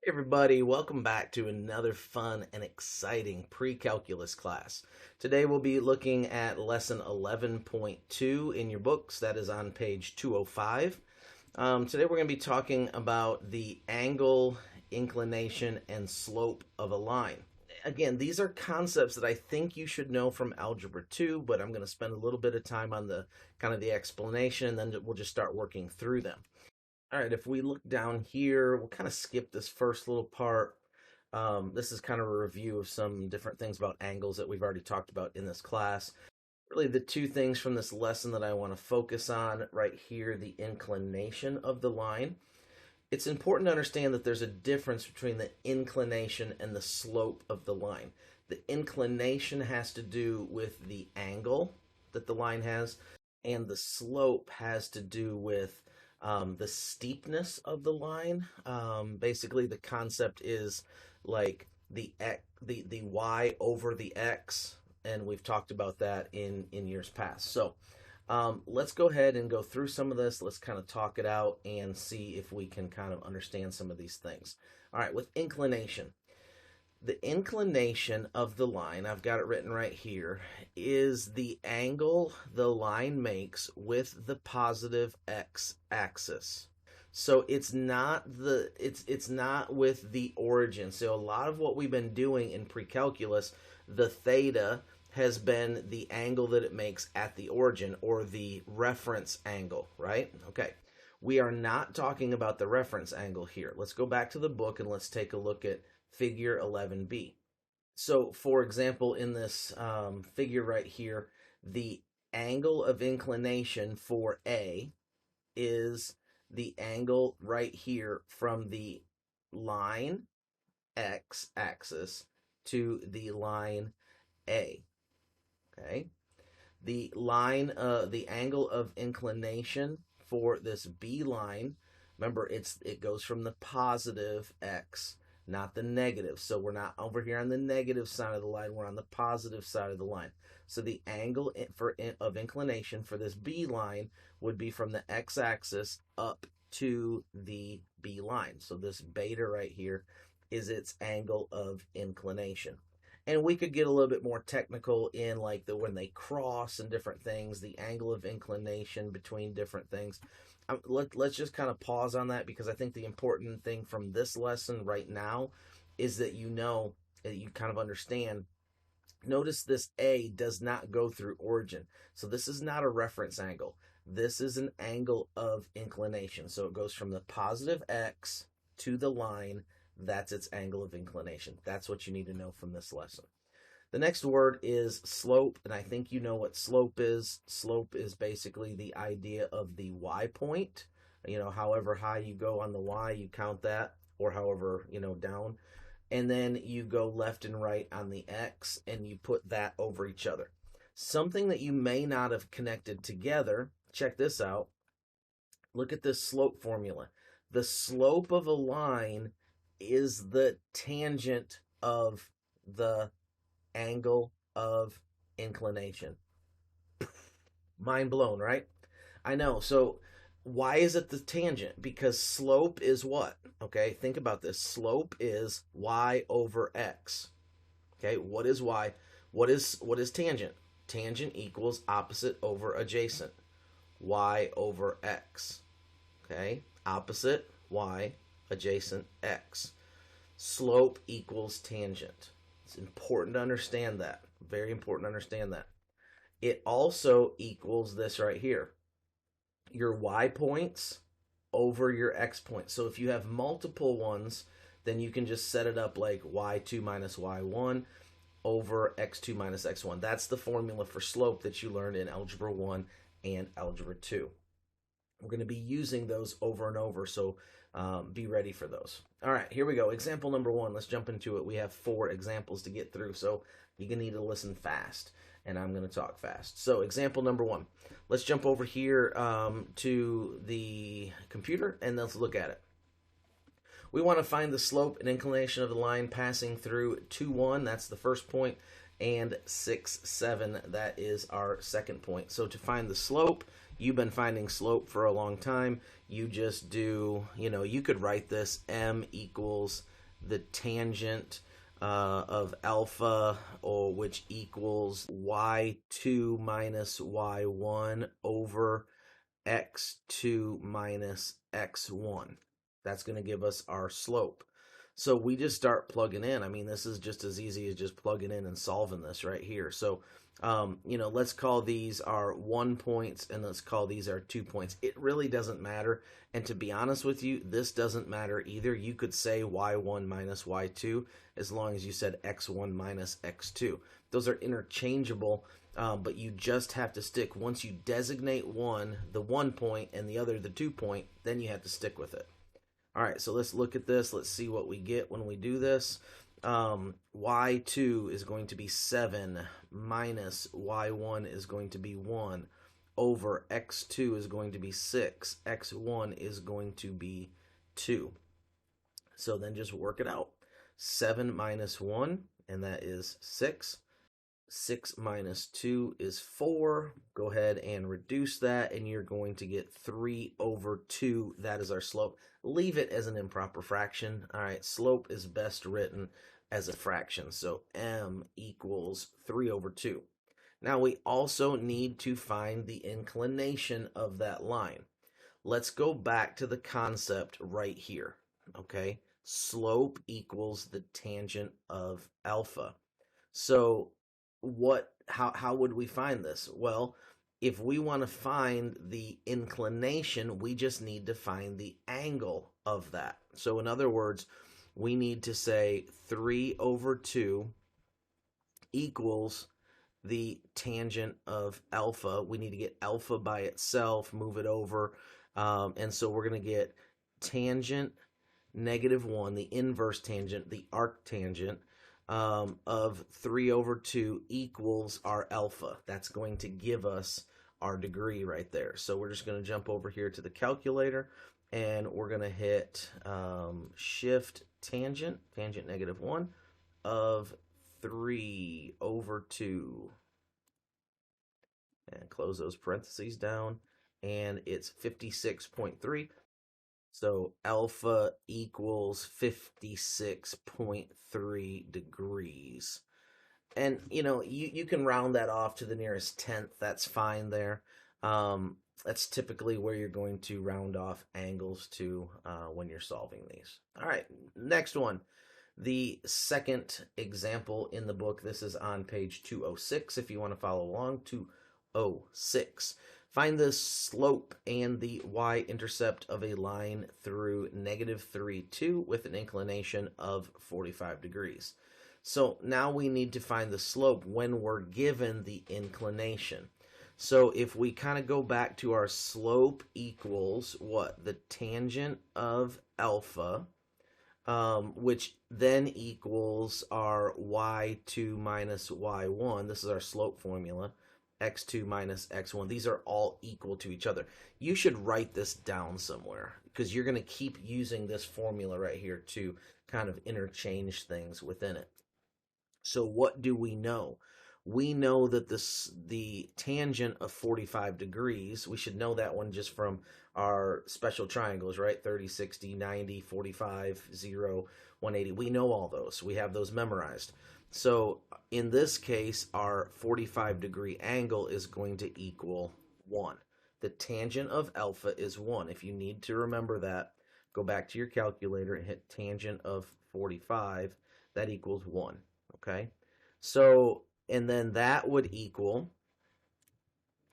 Everybody, welcome back to another fun and exciting pre-calculus class. Today we'll be looking at lesson 11.2 in your books. That is on page 205. Today we're going to be talking about the angle, inclination, and slope of a line. Again, these are concepts that I think you should know from Algebra 2, but I'm going to spend a little bit of time on the kind of the explanation, and then we'll just start working through them. All right, if we look down here, we'll kind of skip this first little part. This is kind of a review of some different things about angles that we've already talked about in this class. Really, the two things from this lesson that I want to focus on right here, the inclination of the line. It's important to understand that there's a difference between the inclination and the slope of the line. The inclination has to do with the angle that the line has, and the slope has to do with the steepness of the line. Basically, the concept is like the y over the x, and we've talked about that in years past. So let's go ahead and go through some of this. Let's kind of talk it out and see if we can kind of understand some of these things. All right, with inclination. The inclination of the line, I've got it written right here, is the angle the line makes with the positive x-axis. So it's not with the origin. So a lot of what we've been doing in pre-calculus, the theta has been the angle that it makes at the origin, or the reference angle, right? Okay. We are not talking about the reference angle here. Let's go back to the book and let's take a look at figure 11b. So, for example, in this figure right here, the angle of inclination for A is the angle right here from the line x-axis to the line A. Okay, the angle of inclination for this B line, remember it goes from the positive x, not the negative. So we're not over here on the negative side of the line, we're on the positive side of the line. So the angle of inclination for this B line would be from the x-axis up to the B line. So this beta right here is its angle of inclination. And we could get a little bit more technical in like when they cross and different things, the angle of inclination between different things. Let's just kind of pause on that, because I think the important thing from this lesson right now is that you kind of understand. Notice this A does not go through origin. So this is not a reference angle. This is an angle of inclination. So it goes from the positive x to the line. That's its angle of inclination. That's what you need to know from this lesson. The next word is slope, and I think you know what slope is. Slope is basically the idea of the y point. However high you go on the y, you count that, or however, down. And then you go left and right on the x, and you put that over each other. Something that you may not have connected together, check this out. Look at this slope formula. The slope of a line is the tangent of the angle of inclination. Mind blown, right? I know. So why is it the tangent? Because slope is what? Okay, think about this. Slope is y over x. Okay, what is y? What is tangent? Tangent equals opposite over adjacent. Y over x. Okay, opposite y, adjacent x. Slope equals tangent. It's important to understand that. Very important to understand that. It also equals this right here. Your y points over your x points. So if you have multiple ones, then you can just set it up like y2 minus y1 over x2 minus x1. That's the formula for slope that you learned in Algebra 1 and Algebra 2. We're going to be using those over and over, so be ready for those. All right, here we go. Example number 1. Let's jump into it. We have 4 examples to get through, so you're going to need to listen fast, and I'm going to talk fast. So example number 1. Let's jump over here to the computer, and let's look at it. We want to find the slope and inclination of the line passing through 2, 1. That's the first point. And 6, 7. That is our second point. So to find the slope, you've been finding slope for a long time. You just do, you could write this m equals the tangent of alpha, or which equals y2 minus y1 over x2 minus x1. That's going to give us our slope. So we just start plugging in. I mean, this is just as easy as just plugging in and solving this right here. So, let's call these our 1 points and let's call these our 2 points. It really doesn't matter. And to be honest with you, this doesn't matter either. You could say y1 minus y2 as long as you said x1 minus x2. Those are interchangeable, but you just have to stick. Once you designate one, the 1 point, and the other, the 2 point, then you have to stick with it. All right, so let's look at this. Let's see what we get when we do this. Y2 is going to be 7 minus y1 is going to be 1 over x2 is going to be 6. x1 is going to be 2. So then just work it out. 7 minus 1, and that is 6. 6 minus 2 is 4. Go ahead and reduce that, and you're going to get 3 over 2. That is our slope. Leave it as an improper fraction. All right, slope is best written as a fraction. So m equals 3 over 2. Now we also need to find the inclination of that line. Let's go back to the concept right here, okay? Slope equals the tangent of alpha. So how would we find this? Well, if we want to find the inclination, we just need to find the angle of that. So in other words, we need to say 3 over 2 equals the tangent of alpha. We need to get alpha by itself, move it over, and so we're going to get tangent -1, the inverse tangent, the arctangent, of 3 over 2 equals our alpha. That's going to give us our degree right there. So we're just going to jump over here to the calculator, and we're going to hit shift tangent -1 of 3 over 2. And close those parentheses down, and it's 56.3. So alpha equals 56.3 degrees. And, you can round that off to the nearest tenth. That's fine there. That's typically where you're going to round off angles to when you're solving these. All right, next one. The second example in the book, this is on page 206 if you want to follow along, 206. Find the slope and the y-intercept of a line through -3, 2 with an inclination of 45 degrees. So now we need to find the slope when we're given the inclination. So if we kind of go back to our slope equals what? The tangent of alpha, which then equals our y2 minus y1. This is our slope formula. X2 minus x1. These are all equal to each other. You should write this down somewhere because you're going to keep using this formula right here to kind of interchange things within it. So what do we know? We know that the tangent of 45 degrees, we should know that one just from our special triangles, right? 30, 60, 90, 45, 0, 180. We know all those. We have those memorized. So in this case, our 45-degree angle is going to equal 1. The tangent of alpha is 1. If you need to remember that, go back to your calculator and hit tangent of 45. That equals 1, okay? So, and then that would equal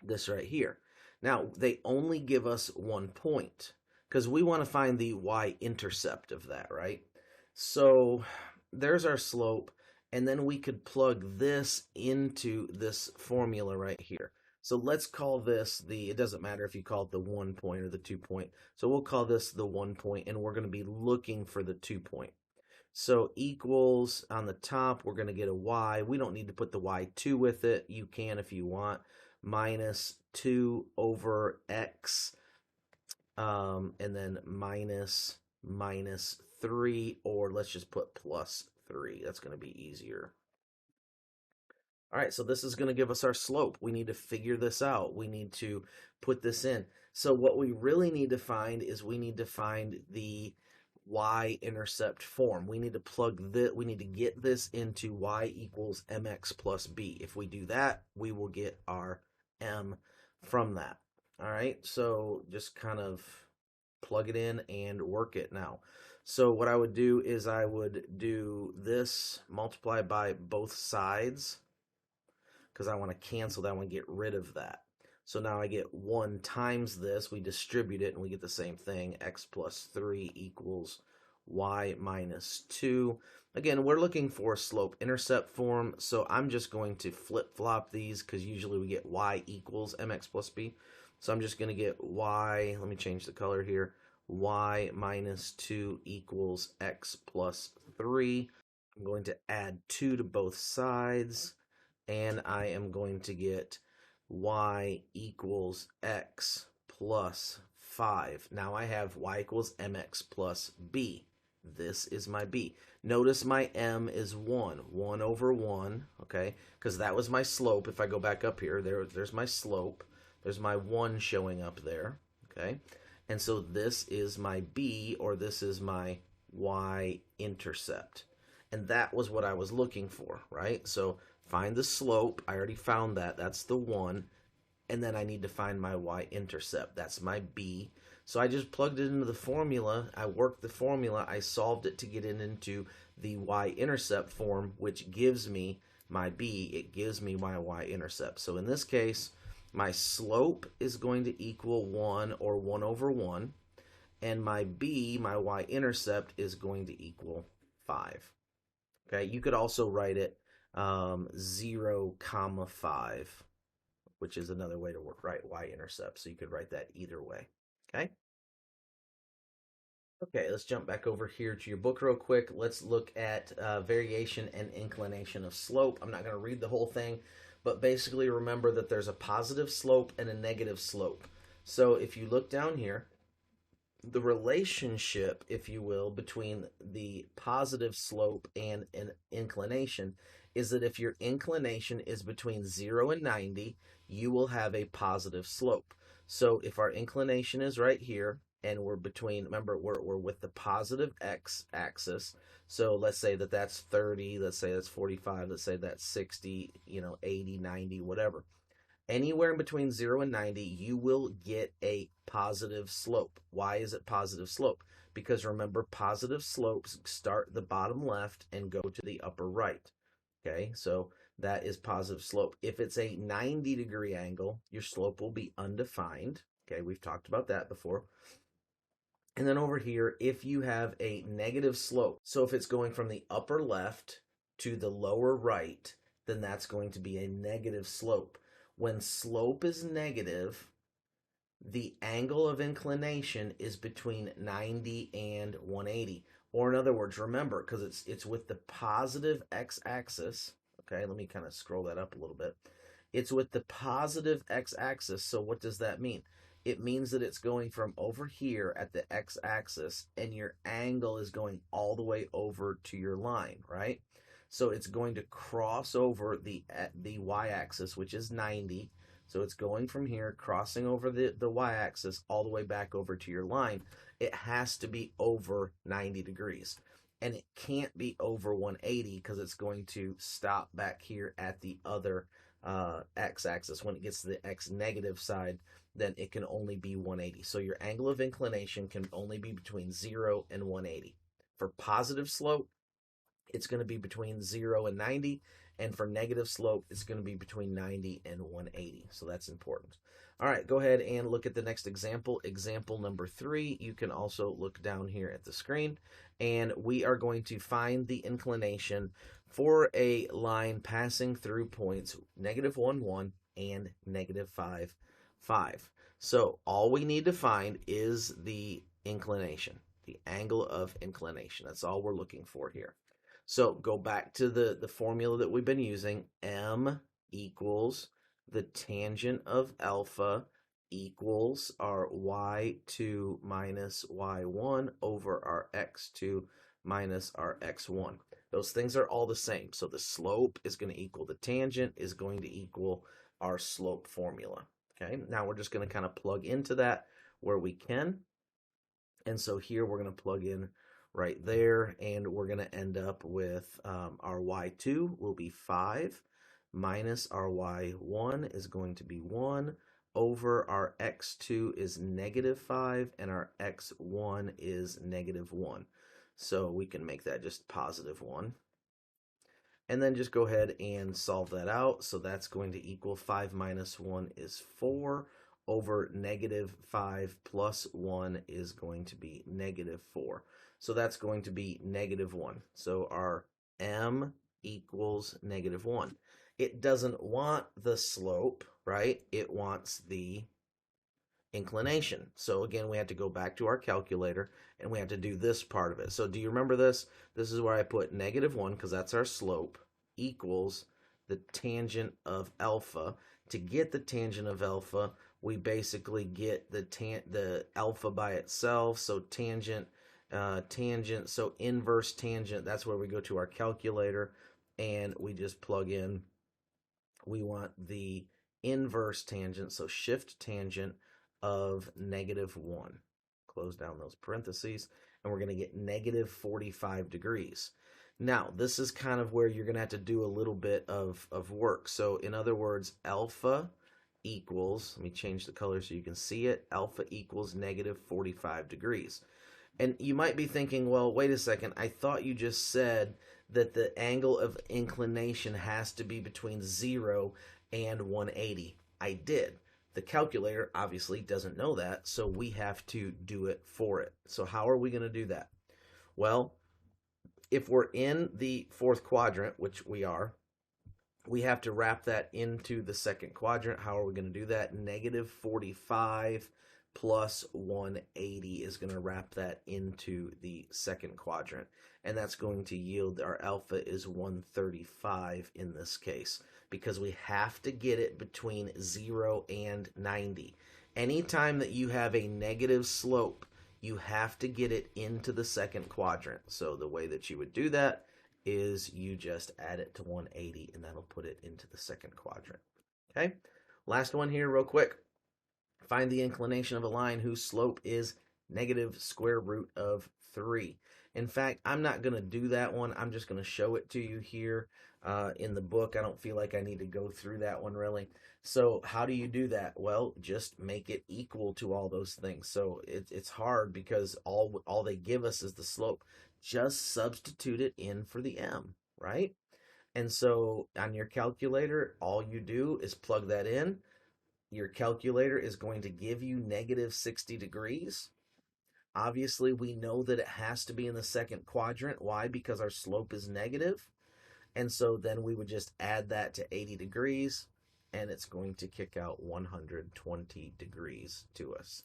this right here. Now, they only give us 1 point because we want to find the y-intercept of that, right? So there's our slope. And then we could plug this into this formula right here. So let's call this it doesn't matter if you call it the 1 point or the 2 point. So we'll call this the 1 point, and we're going to be looking for the 2 point. So equals on the top, we're going to get a y. We don't need to put the y2 with it. You can if you want. Minus 2 over x, and then minus 3, or let's just put plus 3. That's going to be easier. All right, so this is going to give us our slope. We need to figure this out. We need to put this in. So what we really need to find is we need to find the y-intercept form. We need to we need to get this into y equals mx plus b. If we do that, we will get our m from that. All right, so just kind of plug it in and work it now. So what I would do is I would do this multiplied by both sides because I want to cancel that, I want to get rid of that. So now I get 1 times this, we distribute it, and we get the same thing, x plus 3 equals y minus 2. Again, we're looking for slope-intercept form, so I'm just going to flip-flop these because usually we get y equals mx plus b. So I'm just going to get y, let me change the color here, y minus 2 equals x plus 3. I'm going to add 2 to both sides, and I am going to get y equals x plus 5. Now I have y equals mx plus b. This is my b. Notice my m is 1. 1 over 1, okay? Because that was my slope. If I go back up here, there's my slope. There's my 1 showing up there, okay? And so this is my b, or this is my y-intercept. And that was what I was looking for, right? So find the slope. I already found that. That's the 1. And then I need to find my y-intercept. That's my b. So I just plugged it into the formula. I worked the formula. I solved it to get it into the y-intercept form, which gives me my b. It gives me my y-intercept. So in this case, my slope is going to equal 1 or 1 over 1. And my b, my y-intercept, is going to equal 5. Okay, you could also write it 0, 5, which is another way to write y-intercept. So you could write that either way. Okay. Okay, let's jump back over here to your book real quick. Let's look at variation and inclination of slope. I'm not going to read the whole thing, but basically remember that there's a positive slope and a negative slope. So if you look down here, the relationship, if you will, between the positive slope and an inclination is that if your inclination is between 0 and 90, you will have a positive slope. So if our inclination is right here, and we're between, remember, we're with the positive x-axis, so let's say that that's 30, let's say that's 45, let's say that's 60, 80, 90, whatever. Anywhere in between 0 and 90, you will get a positive slope. Why is it positive slope? Because remember, positive slopes start the bottom left and go to the upper right. Okay, so that is positive slope. If it's a 90-degree angle, your slope will be undefined. Okay, we've talked about that before. And then over here, if you have a negative slope, so if it's going from the upper left to the lower right, then that's going to be a negative slope. When slope is negative, the angle of inclination is between 90 and 180. Or in other words, remember, because it's with the positive x-axis. Okay, let me kind of scroll that up a little bit. It's with the positive x-axis, so what does that mean? It means that it's going from over here at the x-axis, and your angle is going all the way over to your line, right? So it's going to cross over the y-axis, which is 90. So it's going from here, crossing over the y-axis, all the way back over to your line. It has to be over 90 degrees. And it can't be over 180 because it's going to stop back here at the other x-axis. When it gets to the x-negative side, then it can only be 180. So your angle of inclination can only be between 0 and 180. For positive slope, it's going to be between 0 and 90. And for negative slope, it's going to be between 90 and 180. So that's important. All right, go ahead and look at the next example. Example number 3. You can also look down here at the screen. And we are going to find the inclination for a line passing through points -1, 1 and -5, 5. So all we need to find is the inclination, the angle of inclination. That's all we're looking for here. So go back to the formula that we've been using. M equals the tangent of alpha equals our y2 minus y1 over our x2 minus our x1. Those things are all the same. So the slope is going to equal the tangent is going to equal our slope formula. Okay, now we're just going to kind of plug into that where we can. And so here we're going to plug in right there, and we're going to end up with our y2 will be 5 minus our y1 is going to be 1 over our x2 is negative 5 and our x1 is negative 1. So we can make that just positive 1. And then just go ahead and solve that out. So that's going to equal 5 minus 1 is 4 over negative 5 plus 1 is going to be negative 4. So that's going to be negative 1. So our m equals negative 1. It doesn't want the slope, right? It wants the inclination. So again, we have to go back to our calculator and we have to do this part of it. So do you remember this? This is where I put negative 1 because that's our slope equals the tangent of alpha. To get the tangent of alpha, we basically get the alpha by itself. So tangent, so inverse tangent, that's where we go to our calculator and we just plug in. We want the inverse tangent, so shift tangent of negative 1. Close down those parentheses, and we're going to get negative 45 degrees. Now, this is kind of where you're going to have to do a little bit of work. So, in other words, alpha equals, let me change the color so you can see it, alpha equals negative 45 degrees. And you might be thinking, well, wait a second, I thought you just said that the angle of inclination has to be between 0 and 180. I did. The calculator obviously doesn't know that, so we have to do it for it. So how are we going to do that? Well, if we're in the fourth quadrant, which we are, we have to wrap that into the second quadrant. How are we going to do that? Negative 45 plus 180 is going to wrap that into the second quadrant. And that's going to yield our alpha is 135 in this case, because we have to get it between 0 and 90. Anytime that you have a negative slope, you have to get it into the second quadrant. So the way that you would do that is you just add it to 180, and that'll put it into the second quadrant. Okay, last one here real quick. Find the inclination of a line whose slope is negative square root of 3. In fact, I'm not going to do that one. I'm just going to show it to you here in the book. I don't feel like I need to go through that one really. So how do you do that? Well, just make it equal to all those things. So it's hard because all they give us is the slope. Just substitute it in for the m, right? And so on your calculator, all you do is plug that in. Your calculator is going to give you negative 60 degrees. Obviously, we know that it has to be in the second quadrant. Why? Because our slope is negative. And so then we would just add that to 80 degrees, and it's going to kick out 120 degrees to us.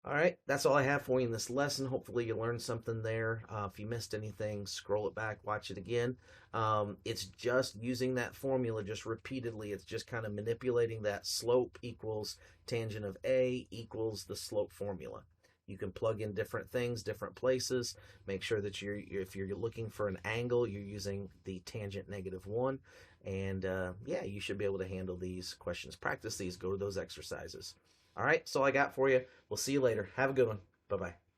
All right, that's all I have for you in this lesson. Hopefully you learned something there. If you missed anything, scroll it back, watch it again. It's just using that formula just repeatedly. It's just kind of manipulating that slope equals tangent of A equals the slope formula. You can plug in different things, different places. Make sure that if you're looking for an angle, you're using the tangent negative 1. And yeah, you should be able to handle these questions. Practice these. Go to those exercises. All right, that's all I got for you. We'll see you later. Have a good one. Bye-bye.